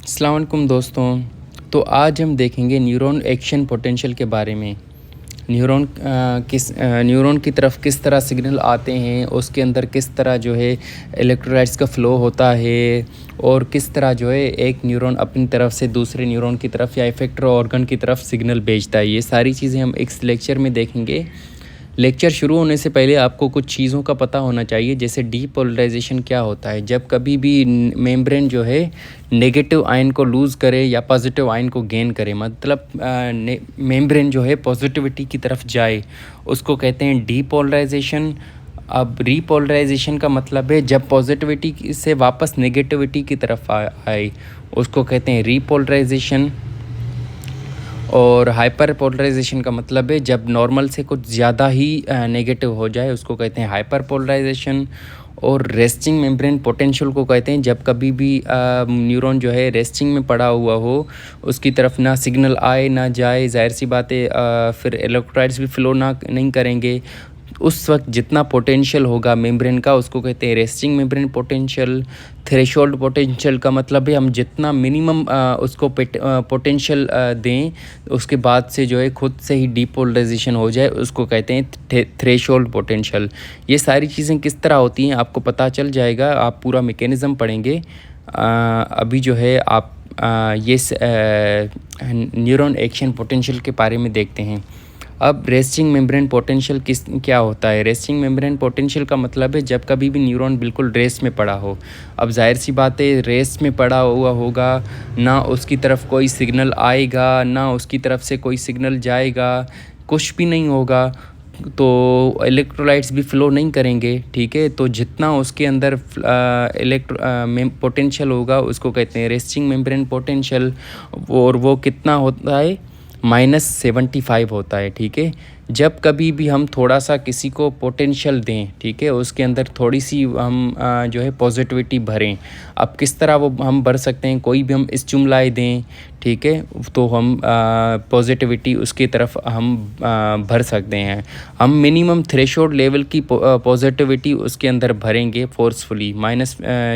अस्सलाम वालेकुम दोस्तों। तो आज हम देखेंगे न्यूरॉन एक्शन पोटेंशियल के बारे में। न्यूरॉन की तरफ किस तरह सिग्नल आते हैं, उसके अंदर किस तरह जो है इलेक्ट्रोलाइट्स का फ़्लो होता है और किस तरह जो है एक न्यूरॉन अपनी तरफ से दूसरे न्यूरॉन की तरफ या इफेक्टर ऑर्गन की तरफ सिग्नल भेजता है। ये सारी चीज़ें हम इस लेक्चर में देखेंगे। लेक्चर शुरू होने से पहले आपको कुछ चीज़ों का पता होना चाहिए, जैसे डीपोलराइजेशन क्या होता है। जब कभी भी मेम्ब्रेन जो है नेगेटिव आयन को लूज़ करे या पॉजिटिव आयन को गेन करे, मतलब मेम्ब्रेन जो है पॉजिटिविटी की तरफ जाए, उसको कहते हैं डीपोलराइजेशन। अब रीपोलराइजेशन का मतलब है जब पॉजिटिविटी से वापस नेगेटिविटी की तरफ आए, उसको कहते हैं रीपोलराइजेशन। और हाइपर पोलराइजेशन का मतलब है जब नॉर्मल से कुछ ज़्यादा ही नेगेटिव हो जाए, उसको कहते हैं हाइपर पोलराइजेशन। और रेस्टिंग मेम्ब्रेन पोटेंशियल को कहते हैं जब कभी भी न्यूरॉन जो है रेस्टिंग में पड़ा हुआ हो, उसकी तरफ ना सिग्नल आए ना जाए, जाहिर सी बात है फिर इलेक्ट्रोलाइट्स भी फ्लो नहीं करेंगे। उस वक्त जितना पोटेंशियल होगा मेम्ब्रेन का, उसको कहते हैं resting membrane potential. Threshold potential का मतलब है हम जितना मिनिमम उसको पोटेंशियल दें, उसके बाद से जो है खुद से ही डीपोलराइजेशन हो जाए, उसको कहते हैं थ्रेशोल्ड पोटेंशियल। ये सारी चीज़ें किस तरह होती हैं आपको पता चल जाएगा, आप पूरा मैकेनिज़्म पढ़ेंगे। अभी जो है आप ये न्यूरॉन एक्शन पोटेंशियल के बारे में देखते हैं। अब रेस्टिंग मेम्ब्रेन पोटेंशियल क्या होता है। रेस्टिंग मेम्ब्रेन पोटेंशियल का मतलब है जब कभी भी न्यूरॉन बिल्कुल रेस्ट में पड़ा हो। अब जाहिर सी बात है रेस्ट में पड़ा हुआ होगा, ना उसकी तरफ कोई सिग्नल आएगा ना उसकी तरफ से कोई सिग्नल जाएगा, कुछ भी नहीं होगा, तो इलेक्ट्रोलाइट्स भी फ़्लो नहीं करेंगे। ठीक है, तो जितना उसके अंदर पोटेंशियल होगा उसको कहते हैं रेस्टिंग मेम्ब्रेन पोटेंशियल। और वो कितना होता है, -75 होता है। ठीक है, जब कभी भी हम थोड़ा सा किसी को पोटेंशियल दें, ठीक है, उसके अंदर थोड़ी सी हम जो है पॉजिटिविटी भरें। अब किस तरह वो हम भर सकते हैं, कोई भी हम स्टिमुलाई दें, ठीक है, तो हम पॉजिटिविटी उसकी तरफ हम भर सकते हैं। हम मिनिमम थ्रेशोल्ड लेवल की पॉजिटिविटी उसके अंदर भरेंगे फोर्सफुली।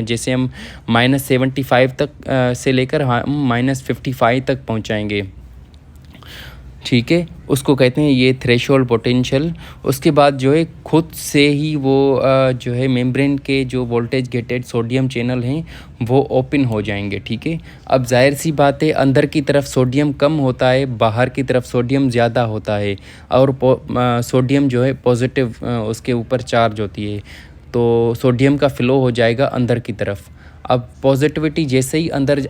जैसे हम -75 तक से लेकर हम -55 तक पहुंचाएंगे। ठीक है, उसको कहते हैं ये थ्रेशोल्ड पोटेंशियल। उसके बाद जो है खुद से ही वो जो है मेम्ब्रेन के जो वोल्टेज गेटेड सोडियम चैनल हैं वो ओपन हो जाएंगे। ठीक है, अब जाहिर सी बात है अंदर की तरफ सोडियम कम होता है, बाहर की तरफ सोडियम ज़्यादा होता है, और सोडियम जो है पॉजिटिव उसके ऊपर चार्ज होती है, तो सोडियम का फ़्लो हो जाएगा अंदर की तरफ। अब पॉजिटिविटी जैसे ही अंदर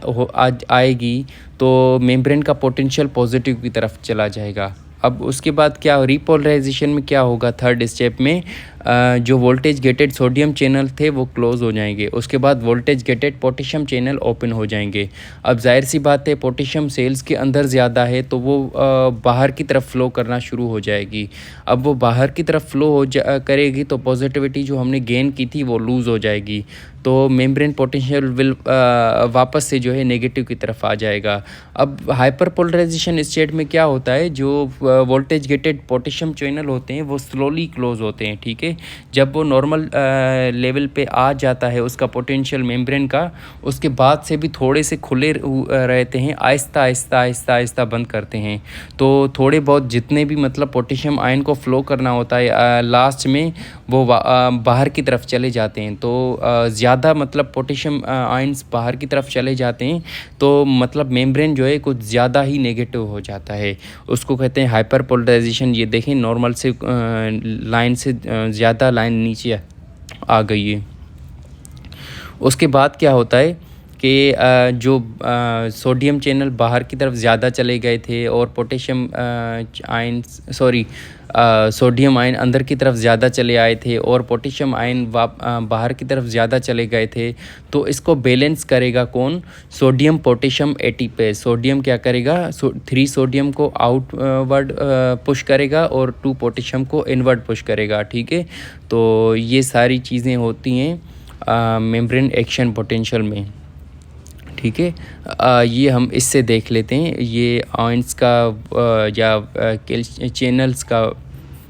आएगी तो मेम्ब्रेन का पोटेंशियल पॉजिटिव की तरफ चला जाएगा। अब उसके बाद क्या रीपोलराइजेशन में क्या होगा, थर्ड स्टेप में जो वोल्टेज गेटेड सोडियम चैनल थे वो क्लोज़ हो जाएंगे। उसके बाद voltage gated potassium channel open हो जाएंगे। अब जाहिर सी बात है पोटेशियम सेल्स के अंदर ज़्यादा है तो वो बाहर की तरफ फ़्लो करना शुरू हो जाएगी। अब वो बाहर की तरफ फ़्लो करेगी तो पॉजिटिविटी जो हमने गेन की थी वो लूज़ हो जाएगी, तो मेम्ब्रेन पोटेंशियल वापस से जो है नेगेटिव की तरफ आ जाएगा। अब हाइपर पोलराइजेशन स्टेट में क्या होता है, जो वोल्टेज गेटेड पोटेशियम चैनल होते हैं वो स्लोली क्लोज होते हैं। ठीक है, जब वो नॉर्मल लेवल पे आ जाता है उसका पोटेंशियल मेम्ब्रेन का, उसके बाद से भी थोड़े से खुले रहते हैं, आहिस्ता आहिस्ता आहिस्ता आहिस्ता बंद करते हैं। तो थोड़े बहुत जितने भी मतलब पोटेशियम आयन को फ्लो करना होता है लास्ट में वो बाहर की तरफ चले जाते हैं। तो ज़्यादा मतलब पोटेशियम आयन्स बाहर की तरफ चले जाते हैं तो मतलब मेम्ब्रेन जो है कुछ ज़्यादा ही नेगेटिव हो जाता है, उसको कहते हैं हाइपर पोलराइजेशन। ये देखें नॉर्मल से लाइन से ज़्यादा लाइन नीचे आ गई है। उसके बाद क्या होता है कि जो सोडियम चैनल बाहर की तरफ ज़्यादा चले गए थे और पोटेशियम सोडियम आयन अंदर की तरफ ज़्यादा चले आए थे और पोटेशियम आयन बाहर की तरफ ज़्यादा चले गए थे, तो इसको बैलेंस करेगा कौन, सोडियम पोटेशियम एटीपेज। सोडियम क्या करेगा, 3 सोडियम को आउटवर्ड पुश करेगा और 2 पोटेशियम को इनवर्ड पुश करेगा। ठीक है, तो ये सारी चीज़ें होती हैं मेम्ब्रेन एक्शन पोटेंशियल में। ठीक है, ये हम इससे देख लेते हैं, ये आयंस का या चैनल्स का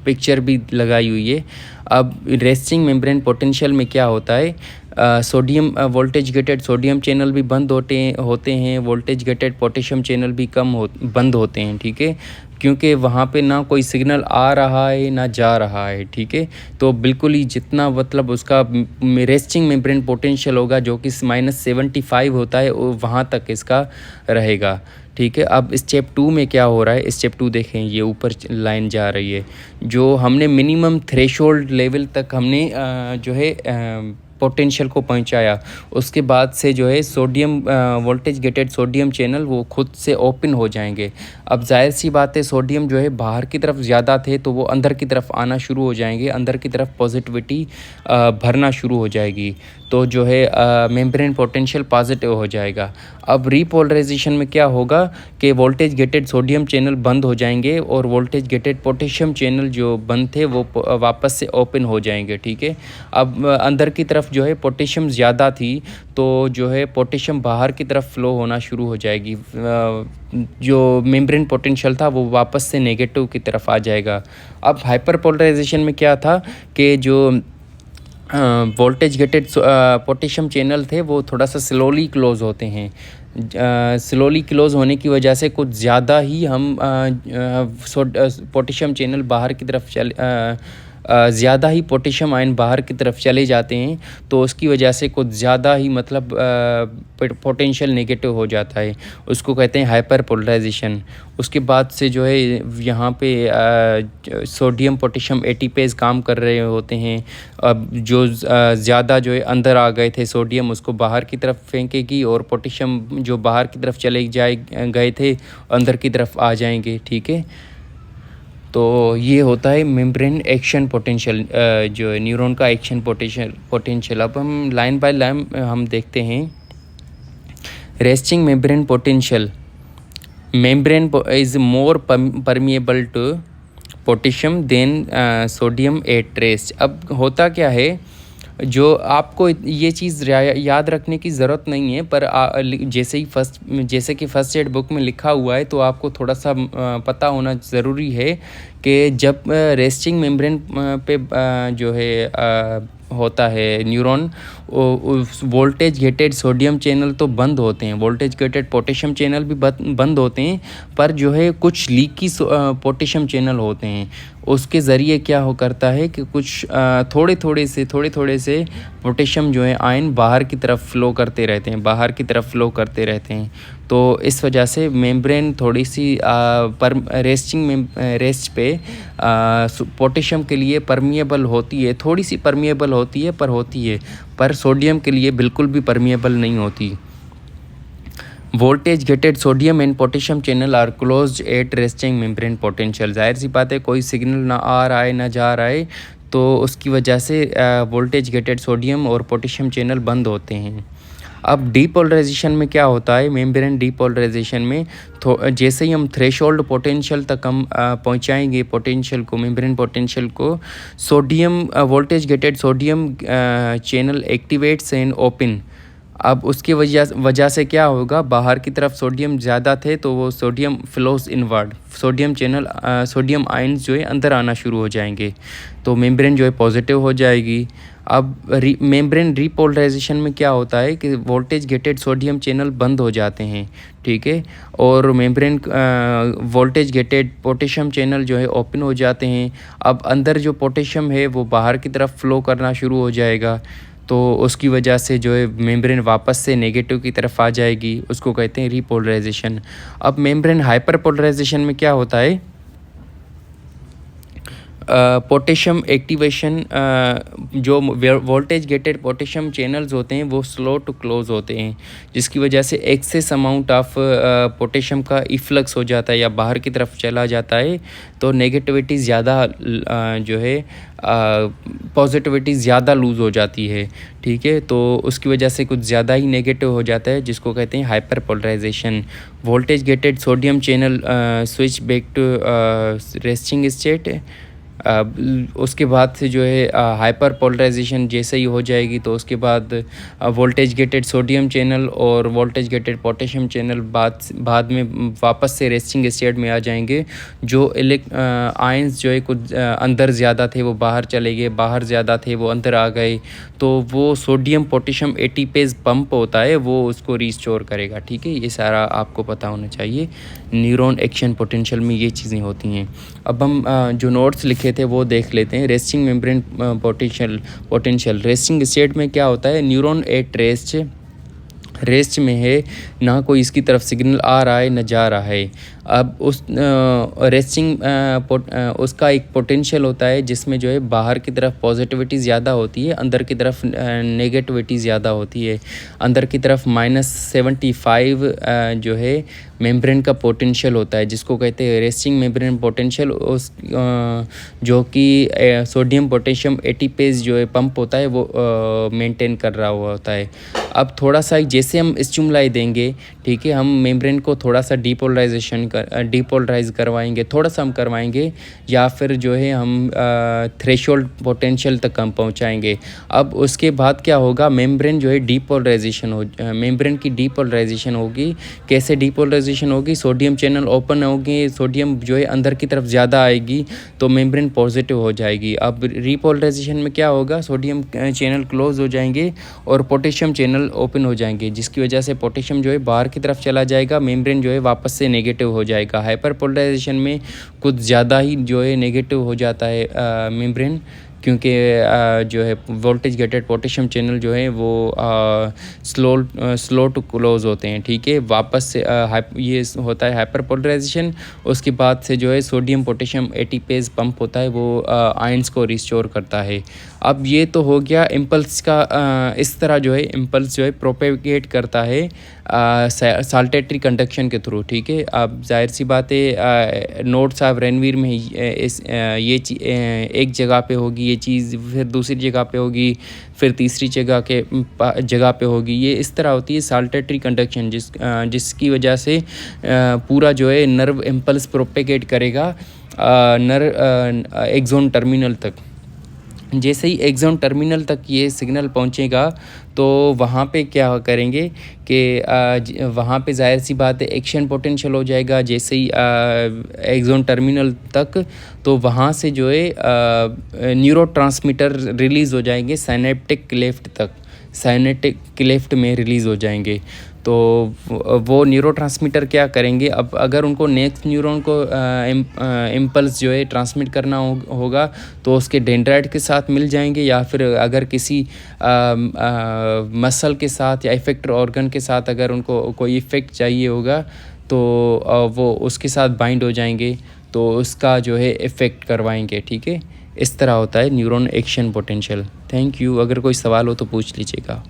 पिक्चर भी लगाई हुई है। अब रेस्टिंग मेम्ब्रेन पोटेंशियल में क्या होता है, sodium voltage gated sodium channel भी बंद होते हैं, वोल्टेज गेटेड पोटेशियम चैनल भी बंद होते हैं, ठीक है, क्योंकि वहाँ पे ना कोई सिग्नल आ रहा है ना जा रहा है, ठीक है। तो बिल्कुल ही जितना मतलब उसका रेस्टिंग मेम्ब्रेन पोटेंशियल होगा जो कि -75 होता है, वहाँ तक इसका रहेगा, ठीक है। अब स्टेप 2 में क्या हो रहा है, स्टेप 2 देखें, ये ऊपर लाइन जा रही है, जो हमने मिनिमम थ्रेशोल्ड लेवल तक हमने जो है पोटेंशियल को पहुंचाया, उसके बाद से जो है sodium voltage gated sodium channel वो खुद से ओपन हो जाएंगे। अब जाहिर सी बात है, सोडियम जो है बाहर की तरफ ज़्यादा थे तो वो अंदर की तरफ आना शुरू हो जाएंगे, अंदर की तरफ पॉजिटिविटी भरना शुरू हो जाएगी, तो जो है मेम्ब्रेन पोटेंशियल पॉजिटिव हो जाएगा। अब रीपोलराइजेशन में क्या होगा कि वोल्टेज गेटेड सोडियम चैनल बंद हो जाएंगे और वोल्टेज गेटेड पोटेशियम चैनल जो बंद थे वो वापस से ओपन हो जाएंगे, ठीक है। अब अंदर की तरफ जो है पोटेशियम ज़्यादा थी, तो जो है पोटेशियम बाहर की तरफ फ्लो होना शुरू हो जाएगी, जो मेम्ब्रेन पोटेंशियल था वो वापस से नेगेटिव की तरफ आ जाएगा। अब हाइपरपोलराइजेशन में क्या था कि जो वोल्टेज गेटेड पोटेशियम चैनल थे वो थोड़ा सा स्लोली क्लोज़ होते हैं। स्लोली क्लोज़ होने की वजह से कुछ ज़्यादा ही हम पोटेशियम चैनल बाहर की तरफ ज़्यादा ही पोटेशियम आयन बाहर की तरफ चले जाते हैं, तो उसकी वजह से कुछ ज़्यादा ही मतलब पोटेंशियल नेगेटिव हो जाता है, उसको कहते हैं हाइपर पोलराइजेशन। उसके बाद से जो है यहाँ पे सोडियम पोटेशियम एटीपेज काम कर रहे होते हैं। अब जो ज़्यादा जो है अंदर आ गए थे सोडियम, उसको बाहर की तरफ फेंकेगी, और पोटेशियम जो बाहर की तरफ चले गए थे अंदर की तरफ आ जाएंगे, ठीक है। तो ये होता है मेम्ब्रेन एक्शन पोटेंशियल, जो है न्यूरॉन का एक्शन पोटेंशियल। अब हम लाइन बाय लाइन हम देखते हैं। Resting membrane potential, membrane is more permeable to potassium than sodium at rest. अब होता क्या है, जो आपको ये चीज़ याद रखने की ज़रूरत नहीं है, पर जैसे कि फर्स्ट एड बुक में लिखा हुआ है, तो आपको थोड़ा सा पता होना ज़रूरी है कि जब रेस्टिंग मेम्ब्रेन पे जो है होता है neuron, voltage gated sodium channel तो बंद होते हैं, वोल्टेज गेटेड पोटेशियम चैनल भी बंद होते हैं, पर जो है कुछ लीकी पोटेशियम चैनल होते हैं। उसके ज़रिए क्या हो करता है कि कुछ थोड़े थोड़े से पोटेशियम जो है आयन बाहर की तरफ फ़्लो करते रहते हैं, तो इस वजह से मेम्ब्रेन थोड़ी सी रेस्ट पे पोटेशियम के लिए परमिएबल होती है, थोड़ी सी परमिएबल होती है, पर सोडियम के लिए बिल्कुल भी परमिएबल नहीं होती। Voltage gated sodium and potassium channel are closed eight resting membrane potential. जाहिर सी बात है, कोई सिग्नल ना आ रहा है ना जा रहा है, तो उसकी वजह से वोल्टेज गेटेड सोडियम और पोटेशियम चैनल बंद होते हैं। अब डीपोलराइजेशन में क्या होता है, मेम्ब्रेन डीपोलराइजेशन में जैसे ही हम थ्रेशोल्ड पोटेंशियल तक हम पहुंचाएंगे मेम्ब्रेन पोटेंशियल को, sodium voltage gated sodium channel activates and open. अब उसकी वजह से क्या होगा, बाहर की तरफ सोडियम ज़्यादा थे तो वो sodium flows inward, sodium ions जो है अंदर आना शुरू हो जाएंगे, तो मेम्ब्रेन जो है पॉजिटिव हो जाएगी। अब मेम्ब्रेन रीपोलराइजेशन में क्या होता है कि वोल्टेज गेटेड सोडियम चैनल बंद हो जाते हैं, ठीक है, और membrane voltage gated potassium channel जो है ओपन हो जाते हैं। अब अंदर जो पोटेशियम है वो बाहर की तरफ फ़्लो करना शुरू हो जाएगा, तो उसकी वजह से जो है मेम्ब्रेन वापस से नेगेटिव की तरफ आ जाएगी, उसको कहते हैं रीपोलराइजेशन। अब मेम्ब्रेन हाइपरपोलराइजेशन में क्या होता है, पोटेशियम एक्टिवेशन, जो वोल्टेज गेटेड पोटेशियम चैनल्स होते हैं वो स्लो टू क्लोज होते हैं, जिसकी वजह से एक्सेस अमाउंट ऑफ पोटेशियम का इफ्लक्स हो जाता है या बाहर की तरफ चला जाता है, तो नेगेटिविटी ज़्यादा जो है पॉजिटिविटी ज़्यादा लूज़ हो जाती है, ठीक है, तो उसकी वजह से कुछ ज़्यादा ही नेगेटिव हो जाता है, जिसको कहते हैं hyperpolarisation. Voltage gated sodium channel switch back to resting state उसके बाद से जो है हाइपर पोलराइजेशन जैसे ही हो जाएगी तो उसके बाद वोल्टेज गेटेड सोडियम चैनल और वोल्टेज गेटेड पोटेशियम चैनल बाद में वापस से रेस्टिंग स्टेट में आ जाएंगे। जो आयंस जो है कुछ अंदर ज़्यादा थे वो बाहर चले गए, बाहर ज़्यादा थे वो अंदर आ गए, तो वो सोडियम पोटेशियम एटीपेज पंप होता है वो उसको रिस्टोर करेगा। ठीक है, ये सारा आपको पता होना चाहिए। न्यूरॉन एक्शन पोटेंशियल में ये चीज़ें होती हैं। अब हम जो नोट्स लिखे थे वो देख लेते हैं। Resting membrane potential resting state में क्या होता है, न्यूरॉन एट रेस्ट में है, ना कोई इसकी तरफ सिग्नल आ रहा है न जा रहा है। अब उस उसका एक पोटेंशियल होता है जिसमें जो है बाहर की तरफ पॉजिटिविटी ज़्यादा होती है, अंदर की तरफ नेगेटिविटी ज़्यादा होती है। अंदर की तरफ -75 जो है मेम्ब्रेन का पोटेंशियल होता है, जिसको कहते हैं रेस्टिंग मेम्ब्रेन पोटेंशियल। उस जो कि सोडियम पोटेशियम एटीपेज जो है पंप होता है वो मेंटेन कर रहा हुआ होता है। अब थोड़ा सा जैसे हम स्टिमुलाई देंगे, ठीक है, हम मेम्ब्रेन को थोड़ा सा डीपोलराइज करवाएंगे, थोड़ा सा हम करवाएंगे, या फिर जो है हम थ्रेशोल्ड पोटेंशियल तक हम पहुंचाएंगे। अब उसके बाद क्या होगा, मेम्ब्रेन जो है मेम्ब्रेन की डीपोलराइजेशन होगी। कैसे डीपोलराइजेशन होगी, सोडियम चैनल ओपन होंगे, सोडियम जो है अंदर की तरफ ज़्यादा आएगी तो मेम्ब्रेन पॉजिटिव हो जाएगी। अब रीपोलराइजेशन में क्या होगा, सोडियम चैनल क्लोज हो जाएंगे और पोटेशियम चैनल ओपन हो जाएंगे, जिसकी वजह से पोटेशियम जो है बाहर की तरफ चला जाएगा, मेम्ब्रेन जो है वापस से नेगेटिव हो जाएगा। हाइपर पोलराइजेशन में कुछ ज़्यादा ही जो है नेगेटिव हो जाता है मेम्ब्रेन, क्योंकि जो है वोल्टेज गेटेड पोटेशियम चैनल जो है वो स्लो टू क्लोज होते हैं। ठीक है, वापस से ये होता है हाइपर पोलराइजेशन। उसके बाद से जो है सोडियम पोटेशियम एटीपेज पंप होता है वो आयंस को रिस्टोर करता है। अब ये तो हो गया इम्पल्स का। इस तरह जो है इम्पल्स जो है प्रोपेगेट करता है साल्टेटरी कंडक्शन के थ्रू। ठीक है, अब जाहिर सी बात है नोट्स ऑफ रेनवीर में एक जगह पे होगी ये चीज़, फिर दूसरी जगह पे होगी, फिर तीसरी जगह पे होगी। ये इस तरह होती है साल्टेटरी कंडक्शन, जिसकी वजह से पूरा जो है नर्व इम्पल्स प्रोपेगेट करेगा एक्सोन टर्मिनल तक। जैसे ही एक्सोन टर्मिनल तक ये सिग्नल पहुंचेगा तो वहाँ पे क्या करेंगे कि वहाँ पे जाहिर सी बात है एक्शन पोटेंशियल हो जाएगा। जैसे ही एक्सोन टर्मिनल तक, तो वहाँ से जो है न्यूरोट्रांसमीटर रिलीज़ हो जाएंगे साइनेप्टिक क्लेफ्ट तक, साइनेप्टिक क्लेफ्ट में रिलीज़ हो जाएंगे। तो वो न्यूरोट्रांसमीटर क्या करेंगे, अब अगर उनको नेक्स्ट न्यूरॉन को इम्पल्स जो है ट्रांसमिट करना होगा तो उसके डेंड्राइट के साथ मिल जाएंगे, या फिर अगर किसी मसल के साथ या इफेक्टर ऑर्गन के साथ अगर उनको कोई इफ़ेक्ट चाहिए होगा तो वो उसके साथ बाइंड हो जाएंगे, तो उसका जो है इफ़ेक्ट करवाएंगे। ठीक है, इस तरह होता है neuron action potential. Thank you. अगर कोई सवाल हो तो पूछ लीजिएगा।